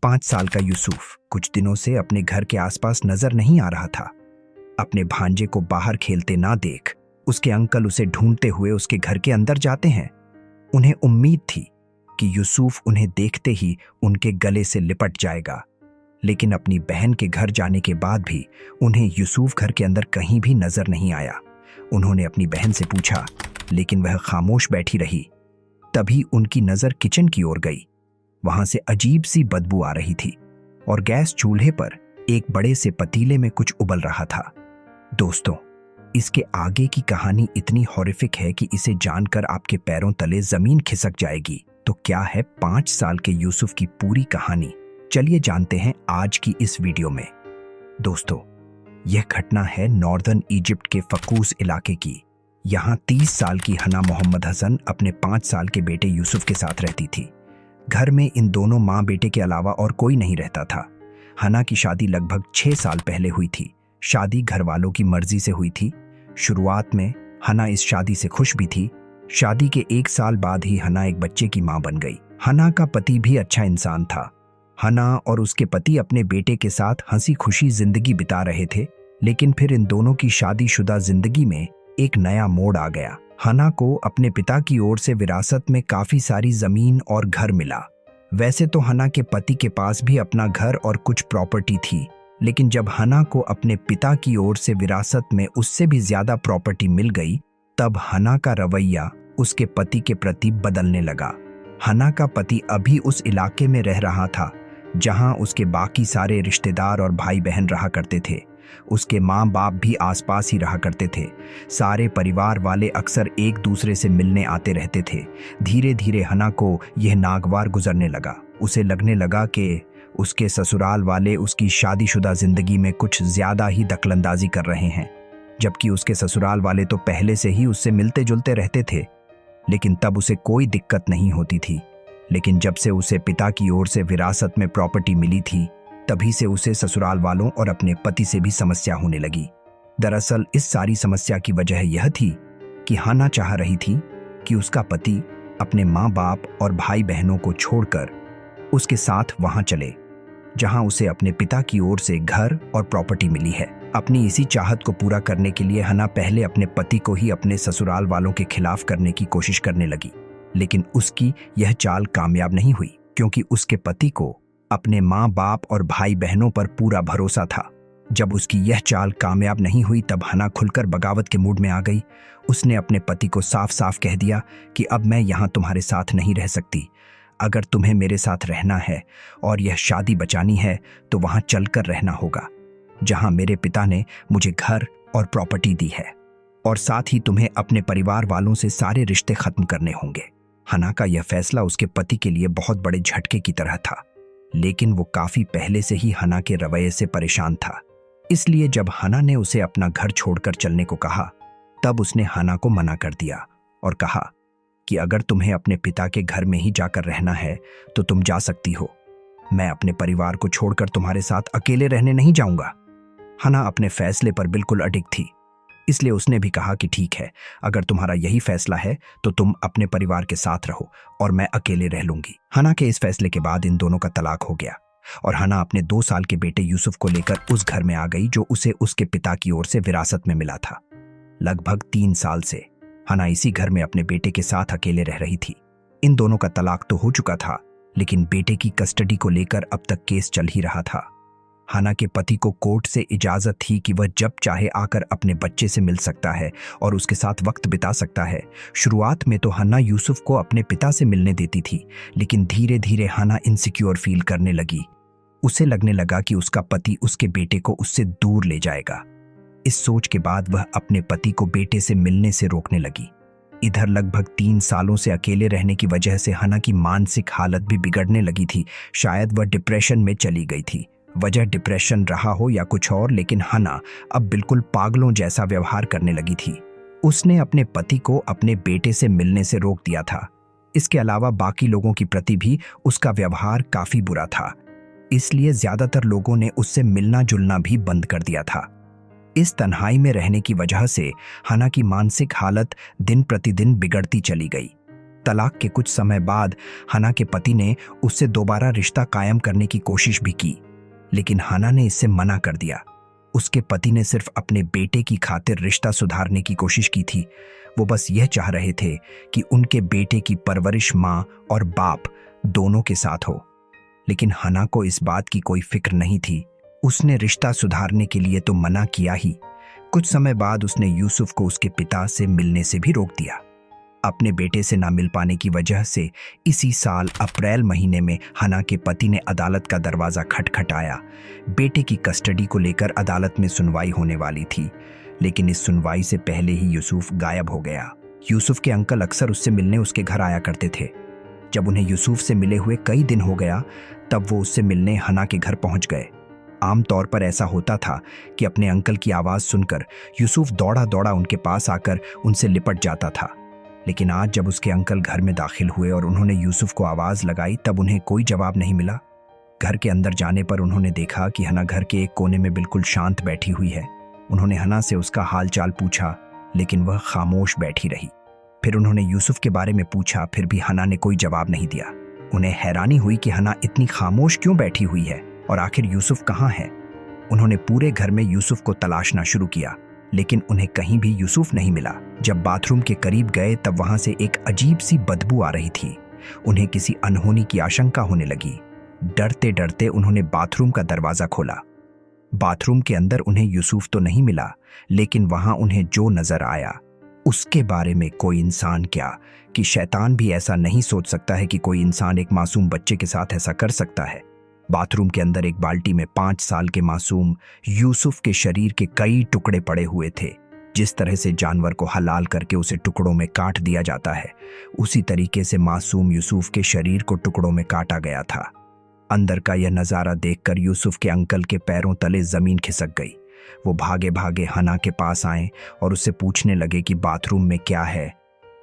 5 साल का यूसुफ कुछ दिनों से अपने घर के आसपास नजर नहीं आ रहा था। अपने भांजे को बाहर खेलते ना देख उसके अंकल उसे ढूंढते हुए उसके घर के अंदर जाते हैं। उन्हें उम्मीद थी कि यूसुफ उन्हें देखते ही उनके गले से लिपट जाएगा, लेकिन अपनी बहन के घर जाने के बाद भी उन्हें यूसुफ घर के अंदर कहीं भी नजर नहीं आया। उन्होंने अपनी बहन से पूछा, लेकिन वह खामोश बैठी रही। तभी उनकी नजर किचन की ओर गई। वहां से अजीब सी बदबू आ रही थी और गैस चूल्हे पर एक बड़े से पतीले में कुछ उबल रहा था। दोस्तों, इसके आगे की कहानी इतनी हॉरिफिक है कि इसे जानकर आपके पैरों तले जमीन खिसक जाएगी। तो क्या है 5 साल के यूसुफ की पूरी कहानी? चलिए जानते हैं आज की इस वीडियो में। दोस्तों, यह घटना है नॉर्दर्न इजिप्ट के फकूस इलाके की। यहाँ 30 साल की हना मोहम्मद हसन अपने 5 साल के बेटे यूसुफ के साथ रहती थी। घर में इन दोनों माँ बेटे के अलावा और कोई नहीं रहता था। हना की शादी लगभग 6 साल पहले हुई थी। शादी घर वालों की मर्जी से हुई थी। शुरुआत में हना इस शादी से खुश भी थी। शादी के 1 साल बाद ही हना एक बच्चे की मां बन गई। हना का पति भी अच्छा इंसान था। हना और उसके पति अपने बेटे के साथ हंसी खुशी जिंदगी बिता रहे थे, लेकिन फिर इन दोनों की शादीशुदा जिंदगी में एक नया मोड़ आ गया। हना को अपने पिता की ओर से विरासत में काफी सारी जमीन और घर मिला। वैसे तो हना के पति के पास भी अपना घर और कुछ प्रॉपर्टी थी, लेकिन जब हना को अपने पिता की ओर से विरासत में उससे भी ज्यादा प्रॉपर्टी मिल गई, तब हना का रवैया उसके पति के प्रति बदलने लगा। हना का पति अभी उस इलाके में रह रहा था जहां उसके बाकी सारे रिश्तेदार और भाई बहन रहा करते थे। उसके माँ बाप भी आसपास ही रहा करते थे। सारे परिवार वाले अक्सर एक दूसरे से मिलने आते रहते थे। धीरे धीरे हना को यह नागवार गुजरने लगा। उसे लगने लगा कि उसके ससुराल वाले उसकी शादीशुदा जिंदगी में कुछ ज्यादा ही दखलंदाजी कर रहे हैं, जबकि उसके ससुराल वाले तो पहले से ही उससे मिलते जुलते रहते थे, लेकिन तब उसे कोई दिक्कत नहीं होती थी। लेकिन जब से उसे पिता की ओर से विरासत में प्रॉपर्टी मिली थी, तभी से उसे ससुराल वालों और अपने पति से भी समस्या होने लगी। दरअसल इस सारी समस्या की वजह यह थी कि हना चाह रही थी कि उसका पति अपने माँ बाप और भाई बहनों को छोड़कर उसके साथ वहां चले जहां उसे अपने पिता की ओर से घर और प्रॉपर्टी मिली है। अपनी इसी चाहत को पूरा करने के लिए हना पहले अपने पति को ही अपने ससुराल वालों के खिलाफ करने की कोशिश करने लगी, लेकिन उसकी यह चाल कामयाब नहीं हुई, क्योंकि उसके पति को अपने माँ बाप और भाई बहनों पर पूरा भरोसा था। जब उसकी यह चाल कामयाब नहीं हुई, तब हना खुलकर बगावत के मूड में आ गई। उसने अपने पति को साफ साफ कह दिया कि अब मैं यहाँ तुम्हारे साथ नहीं रह सकती। अगर तुम्हें मेरे साथ रहना है और यह शादी बचानी है तो वहां चलकर रहना होगा, जहां मेरे पिता ने मुझे घर और प्रॉपर्टी दी है, और साथ ही तुम्हें अपने परिवार वालों से सारे रिश्ते खत्म करने होंगे। हना का यह फैसला उसके पति के लिए बहुत बड़े झटके की तरह था, लेकिन वो काफी पहले से ही हना के रवैये से परेशान था। इसलिए जब हना ने उसे अपना घर छोड़कर चलने को कहा, तब उसने हना को मना कर दिया और कहा कि अगर तुम्हें अपने पिता के घर में ही जाकर रहना है तो तुम जा सकती हो। मैं अपने परिवार को छोड़कर तुम्हारे साथ अकेले रहने नहीं जाऊंगा। हना अपने फैसले पर बिल्कुल अडिग थी, इसलिए उसने भी कहा कि ठीक है, अगर तुम्हारा यही फैसला है तो तुम अपने परिवार के साथ रहो और मैं अकेले रह लूंगी। हना के इस फैसले के बाद इन दोनों का तलाक हो गया और हना अपने 2 साल के बेटे यूसुफ को लेकर उस घर में आ गई जो उसे उसके पिता की ओर से विरासत में मिला था। लगभग 3 साल से हना इसी घर में अपने बेटे के साथ अकेले रह रही थी। इन दोनों का तलाक तो हो चुका था, लेकिन बेटे की कस्टडी को लेकर अब तक केस चल ही रहा था। हना के पति को कोर्ट से इजाजत थी कि वह जब चाहे आकर अपने बच्चे से मिल सकता है और उसके साथ वक्त बिता सकता है। शुरुआत में तो हना यूसुफ को अपने पिता से मिलने देती थी, लेकिन धीरे धीरे हना इनसिक्योर फील करने लगी। उसे लगने लगा कि उसका पति उसके बेटे को उससे दूर ले जाएगा। इस सोच के बाद वह अपने पति को बेटे से मिलने से रोकने लगी। इधर लगभग 3 सालों से अकेले रहने की वजह से हना की मानसिक हालत भी बिगड़ने लगी थी। शायद वह डिप्रेशन में चली गई थी। वजह डिप्रेशन रहा हो या कुछ और, लेकिन हना अब बिल्कुल पागलों जैसा व्यवहार करने लगी थी। उसने अपने पति को अपने बेटे से मिलने से रोक दिया था। इसके अलावा बाकी लोगों के प्रति भी उसका व्यवहार काफी बुरा था, इसलिए ज्यादातर लोगों ने उससे मिलना जुलना भी बंद कर दिया था। इस तन्हाई में रहने की वजह से हना की मानसिक हालत दिन प्रतिदिन बिगड़ती चली गई। तलाक के कुछ समय बाद हना के पति ने उससे दोबारा रिश्ता कायम करने की कोशिश भी की, लेकिन हना ने इससे मना कर दिया। उसके पति ने सिर्फ अपने बेटे की खातिर रिश्ता सुधारने की कोशिश की थी। वो बस यह चाह रहे थे कि उनके बेटे की परवरिश माँ और बाप दोनों के साथ हो, लेकिन हना को इस बात की कोई फिक्र नहीं थी। उसने रिश्ता सुधारने के लिए तो मना किया ही, कुछ समय बाद उसने यूसुफ को उसके पिता से मिलने से भी रोक दिया। अपने बेटे से ना मिल पाने की वजह से इसी साल अप्रैल महीने में हना के पति ने अदालत का दरवाजा खटखटाया। बेटे की कस्टडी को लेकर अदालत में सुनवाई होने वाली थी, लेकिन इस सुनवाई से पहले ही यूसुफ गायब हो गया। यूसुफ के अंकल अक्सर उससे मिलने उसके घर आया करते थे। जब उन्हें यूसुफ से मिले हुए कई दिन हो गया, तब वो उससे मिलने हना के घर पहुंच गए। आमतौर पर ऐसा होता था कि अपने अंकल की आवाज सुनकर यूसुफ दौड़ा दौड़ा उनके पास आकर उनसे लिपट जाता था, लेकिन आज जब उसके अंकल घर में दाखिल हुए और उन्होंने यूसुफ को आवाज लगाई, तब उन्हें कोई जवाब नहीं मिला। घर के अंदर जाने पर उन्होंने देखा कि हना घर के एक कोने में बिल्कुल शांत बैठी हुई है। उन्होंने हना से उसका हालचाल पूछा, लेकिन वह खामोश बैठी रही। फिर उन्होंने यूसुफ के बारे में पूछा, फिर भी हना ने कोई जवाब नहीं दिया। उन्हें हैरानी हुई कि हना इतनी खामोश क्यों बैठी हुई है और आखिर यूसुफ कहाँ है। उन्होंने पूरे घर में यूसुफ को तलाशना शुरू किया, लेकिन उन्हें कहीं भी यूसुफ नहीं मिला। जब बाथरूम के करीब गए, तब वहां से एक अजीब सी बदबू आ रही थी। उन्हें किसी अनहोनी की आशंका होने लगी। डरते डरते उन्होंने बाथरूम का दरवाजा खोला। बाथरूम के अंदर उन्हें यूसुफ तो नहीं मिला, लेकिन वहां उन्हें जो नजर आया उसके बारे में कोई इंसान क्या कि शैतान भी ऐसा नहीं सोच सकता है कि कोई इंसान एक मासूम बच्चे के साथ ऐसा कर सकता है। बाथरूम के अंदर एक बाल्टी में 5 साल के मासूम यूसुफ के शरीर के कई टुकड़े पड़े हुए थे। जिस तरह से जानवर को हलाल करके उसे टुकड़ों में काट दिया जाता है, उसी तरीके से मासूम यूसुफ के शरीर को टुकड़ों में काटा गया था। अंदर का यह नजारा देखकर यूसुफ के अंकल के पैरों तले जमीन खिसक गई। वो भागे भागे हना के पास आए और उससे पूछने लगे कि बाथरूम में क्या है,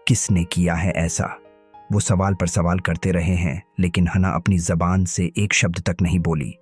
किसने किया है ऐसा। वो सवाल पर सवाल करते रहे हैं, लेकिन हना अपनी जबान से एक शब्द तक नहीं बोली।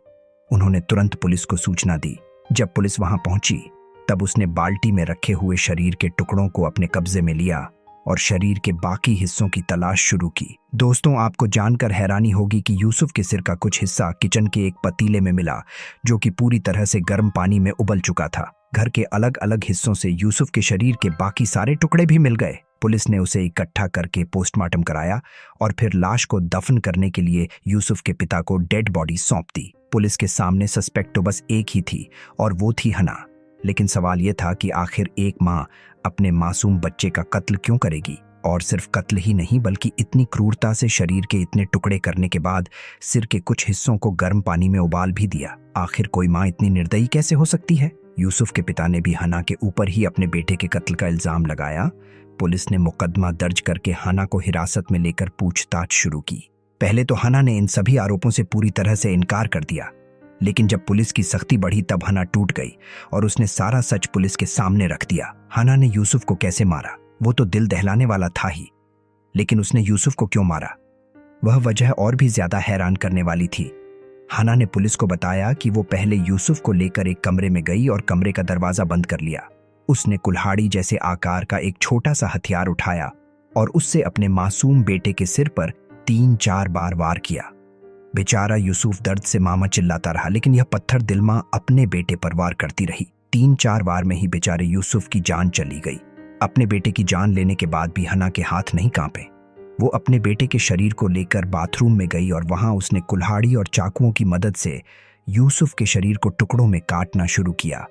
उन्होंने तुरंत पुलिस को सूचना दी। जब पुलिस वहां पहुंची, तब उसने बाल्टी में रखे हुए शरीर के टुकड़ों को अपने कब्जे में लिया और शरीर के बाकी हिस्सों की तलाश शुरू की। दोस्तों, आपको जानकर हैरानी होगी कि यूसुफ के सिर का कुछ हिस्सा किचन के एक पतीले में मिला, जो कि पूरी तरह से गर्म पानी में उबल चुका था। घर के अलग अलग हिस्सों से यूसुफ के शरीर के बाकी सारे टुकड़े भी मिल गए। पुलिस ने उसे इकट्ठा करके पोस्टमार्टम कराया और फिर लाश को दफन करने के लिए यूसुफ के पिता को डेड बॉडी सौंप दी। पुलिस के सामने सस्पेक्ट तो बस एक ही थी, और वो थी हना। लेकिन सवाल यह था कि आखिर एक माँ अपने मासूम बच्चे का कत्ल क्यों करेगी, और सिर्फ कत्ल ही नहीं बल्कि इतनी क्रूरता से शरीर के इतने टुकड़े करने के बाद सिर के कुछ हिस्सों को गर्म पानी में उबाल भी दिया। आखिर कोई माँ इतनी निर्दयी कैसे हो सकती है। यूसुफ के पिता ने भी हना के ऊपर ही अपने बेटे के कत्ल का इल्जाम लगाया। पुलिस ने मुकदमा दर्ज करके हना को हिरासत में लेकर पूछताछ शुरू की। पहले तो हना ने इन सभी आरोपों से पूरी तरह से इनकार कर दिया, लेकिन जब पुलिस की सख्ती बढ़ी तब हना टूट गई और उसने सारा सच पुलिस के सामने रख दिया। हना ने यूसुफ को कैसे मारा, वो तो दिल दहलाने वाला था ही, लेकिन उसने यूसुफ को क्यों मारा, वह वजह और भी ज्यादा हैरान करने वाली थी। हना ने पुलिस को बताया कि वो पहले यूसुफ को लेकर एक कमरे में गई और कमरे का दरवाजा बंद कर लिया। उसने कुल्हाड़ी जैसे आकार का एक छोटा सा हथियार उठाया और उससे अपने मासूम बेटे के सिर पर 3-4 बार वार किया। बेचारा यूसुफ दर्द से मामा चिल्लाता रहा, लेकिन यह पत्थर दिल मां अपने बेटे पर वार करती रही। 3-4 बार में ही बेचारे यूसुफ की जान चली गई। अपने बेटे की जान लेने के बाद भी हना के हाथ नहीं कांपे। वो अपने बेटे के शरीर को लेकर बाथरूम में गई और वहां उसने कुल्हाड़ी और चाकुओं की मदद से यूसुफ के शरीर को टुकड़ों में काटना शुरू किया।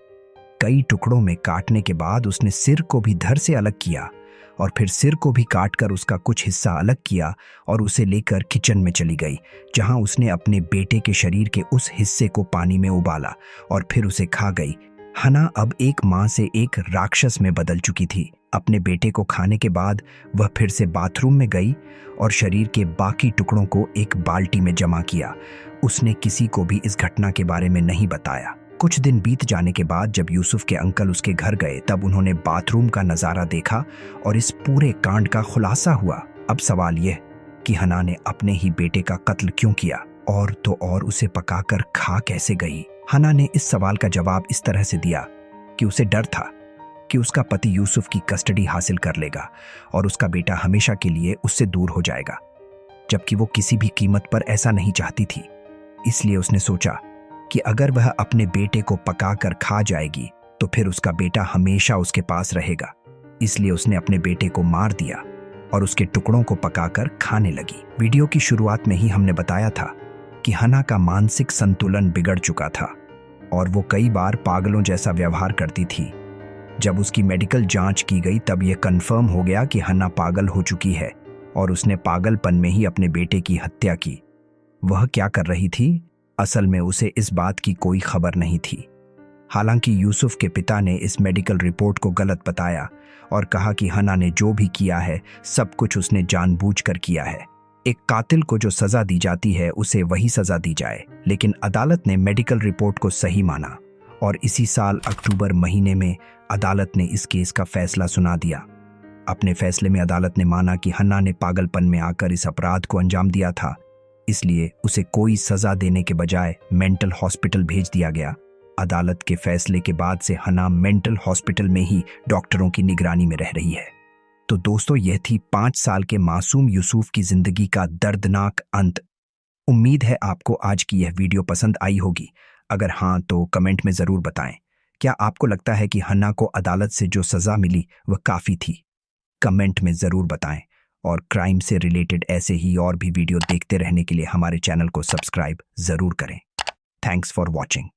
कई टुकड़ों में काटने के बाद उसने सिर को भी धड़ से अलग किया और फिर सिर को भी काटकर उसका कुछ हिस्सा अलग किया और उसे लेकर किचन में चली गई, जहां उसने अपने बेटे के शरीर के उस हिस्से को पानी में उबाला और फिर उसे खा गई। हना अब एक मां से एक राक्षस में बदल चुकी थी। अपने बेटे को खाने के बाद वह फिर से बाथरूम में गई और शरीर के बाकी टुकड़ों को एक बाल्टी में जमा किया। उसने किसी को भी इस घटना के बारे में नहीं बताया। कुछ दिन बीत जाने के बाद जब यूसुफ के अंकल उसके घर गए, तब उन्होंने बाथरूम का नजारा देखा और इस पूरे कांड का खुलासा हुआ। अब सवाल यह कि हना ने अपने ही बेटे का कत्ल क्यों किया, और तो और उसे पकाकर खा कैसे गई। हना ने इस सवाल का जवाब इस तरह से दिया कि उसे डर था कि उसका पति यूसुफ की कस्टडी हासिल कर लेगा और उसका बेटा हमेशा के लिए उससे दूर हो जाएगा, जबकि वो किसी भी कीमत पर ऐसा नहीं चाहती थी। इसलिए उसने सोचा कि अगर वह अपने बेटे को पकाकर खा जाएगी तो फिर उसका बेटा हमेशा उसके पास रहेगा। इसलिए उसने अपने बेटे को मार दिया और उसके टुकड़ों को पकाकर खाने लगी। वीडियो की शुरुआत में ही हमने बताया था कि हना का मानसिक संतुलन बिगड़ चुका था और वो कई बार पागलों जैसा व्यवहार करती थी। जब उसकी मेडिकल जांच की गई तब यह कंफर्म हो गया कि हना पागल हो चुकी है और उसने पागलपन में ही अपने बेटे की हत्या की। वह क्या कर रही थी? असल में उसे इस बात की कोई खबर नहीं थी। हालांकि यूसुफ के पिता ने इस मेडिकल रिपोर्ट को गलत बताया और कहा कि हना ने जो भी किया है सब कुछ उसने जानबूझकर किया है। एक कातिल को जो सजा दी जाती है उसे वही सजा दी जाए, लेकिन अदालत ने मेडिकल रिपोर्ट को सही माना और इसी साल अक्टूबर महीने में अदालत ने इस केस का फैसला सुना दिया। अपने फैसले में अदालत ने माना कि हन्ना ने पागलपन में आकर इस अपराध को अंजाम दिया था, इसलिए उसे कोई सजा देने के बजाय मेंटल हॉस्पिटल भेज दिया गया। अदालत के फैसले के बाद से हना मेंटल हॉस्पिटल में ही डॉक्टरों की निगरानी में रह रही है। तो दोस्तों, यह थी 5 साल के मासूम यूसुफ की जिंदगी का दर्दनाक अंत। उम्मीद है आपको आज की यह वीडियो पसंद आई होगी। अगर हाँ तो कमेंट में ज़रूर बताएं, क्या आपको लगता है कि हन्ना को अदालत से जो सज़ा मिली वह काफ़ी थी? कमेंट में ज़रूर बताएं और क्राइम से रिलेटेड ऐसे ही और भी वीडियो देखते रहने के लिए हमारे चैनल को सब्सक्राइब ज़रूर करें। Thanks for watching.